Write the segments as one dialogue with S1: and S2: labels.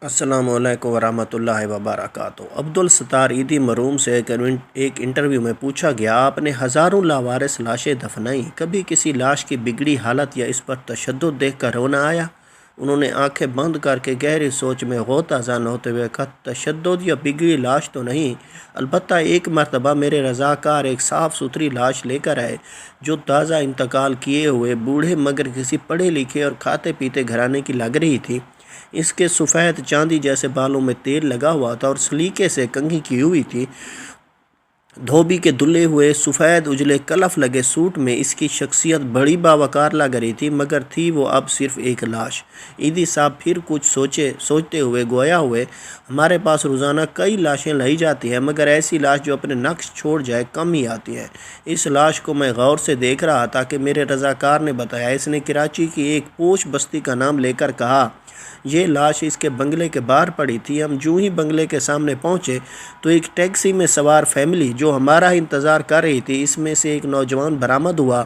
S1: السلام علیکم ورحمۃ اللہ وبرکاتہ۔ عبدالستار عیدی مرحوم سے ایک انٹرویو میں پوچھا گیا، آپ نے ہزاروں لاوارث لاشیں دفنائیں، کبھی کسی لاش کی بگڑی حالت یا اس پر تشدد دیکھ کر رونا آیا؟ انہوں نے آنکھیں بند کر کے گہری سوچ میں غوطہ-زن ہوتے ہوئے کہا، تشدد یا بگڑی لاش تو نہیں، البتہ ایک مرتبہ میرے رضاکار ایک صاف ستھری لاش لے کر آئے جو تازہ انتقال کیے ہوئے بوڑھے مگر کسی پڑھے لکھے اور کھاتے پیتے گھرانے کی لگ رہی تھی۔ اس کے سفید چاندی جیسے بالوں میں تیل لگا ہوا تھا اور سلیقے سے کنگھی کی ہوئی تھی۔ دھوبی کے دھلے ہوئے سفید اجلے کلف لگے سوٹ میں اس کی شخصیت بڑی باوقار لگ رہی تھی، مگر تھی وہ اب صرف ایک لاش۔ عیدی صاحب پھر کچھ سوچتے ہوئے گویا ہوئے، ہمارے پاس روزانہ کئی لاشیں لائی جاتی ہیں، مگر ایسی لاش جو اپنے نقش چھوڑ جائے کم ہی آتی ہے۔ اس لاش کو میں غور سے دیکھ رہا تھا کہ میرے رضاکار نے بتایا، اس نے کراچی کی ایک پوش بستی کا نام لے کر کہا، یہ لاش اس کے بنگلے کے باہر پڑی تھی۔ ہم جو ہی بنگلے کے سامنے پہنچے تو ایک ٹیکسی میں سوار فیملی جو ہمارا انتظار کر رہی تھی، اس میں سے ایک نوجوان برآمد ہوا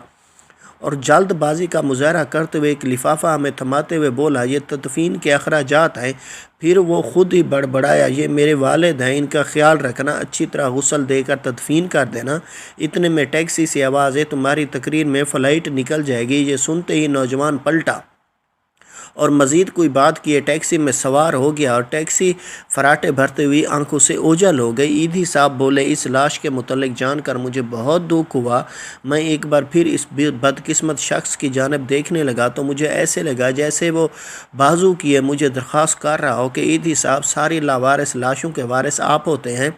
S1: اور جلد بازی کا مظاہرہ کرتے ہوئے ایک لفافہ ہمیں تھماتے ہوئے بولا، یہ تدفین کے اخراجات ہیں۔ پھر وہ خود ہی بڑبڑایا، یہ میرے والد ہیں، ان کا خیال رکھنا، اچھی طرح غسل دے کر تدفین کر دینا۔ اتنے میں ٹیکسی سے آواز ہے، تمہاری تقریر میں فلائٹ نکل جائے گی۔ یہ سنتے ہی نوجوان پلٹا اور مزید کوئی بات کیے ٹیکسی میں سوار ہو گیا اور ٹیکسی فراٹے بھرتے ہوئی آنکھوں سے اوجھل ہو گئی۔ عیدی صاحب بولے، اس لاش کے متعلق جان کر مجھے بہت دکھ ہوا۔ میں ایک بار پھر اس بدقسمت شخص کی جانب دیکھنے لگا تو مجھے ایسے لگا جیسے وہ بازو کیے مجھے درخواست کر رہا ہو کہ عیدی صاحب، ساری لاوارث لاشوں کے وارث آپ ہوتے ہیں،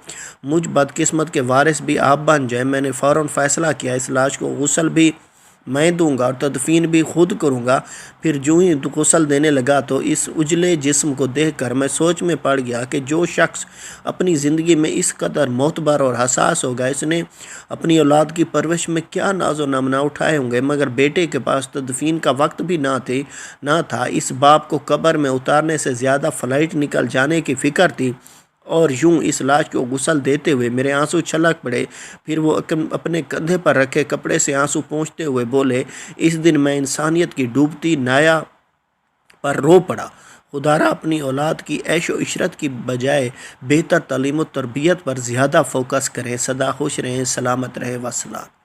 S1: مجھ بدقسمت کے وارث بھی آپ بن جائیں۔ میں نے فوراً فیصلہ کیا، اس لاش کو غسل بھی میں دوں گا اور تدفین بھی خود کروں گا۔ پھر جو ہی غسل دینے لگا تو اس اجلے جسم کو دیکھ کر میں سوچ میں پڑ گیا کہ جو شخص اپنی زندگی میں اس قدر معتبر اور حساس ہوگا، اس نے اپنی اولاد کی پرورش میں کیا ناز و نمنا اٹھائے ہوں گے، مگر بیٹے کے پاس تدفین کا وقت بھی نہ تھا۔ اس باپ کو قبر میں اتارنے سے زیادہ فلائٹ نکل جانے کی فکر تھی، اور یوں اس لاش کو غسل دیتے ہوئے میرے آنسو چھلک پڑے۔ پھر وہ اپنے کندھے پر رکھے کپڑے سے آنسو پونچھتے ہوئے بولے، اس دن میں انسانیت کی ڈوبتی نایا پر رو پڑا۔ خدا را اپنی اولاد کی عیش و عشرت کی بجائے بہتر تعلیم و تربیت پر زیادہ فوکس کریں۔ سدا خوش رہیں، سلامت رہیں، وسلام۔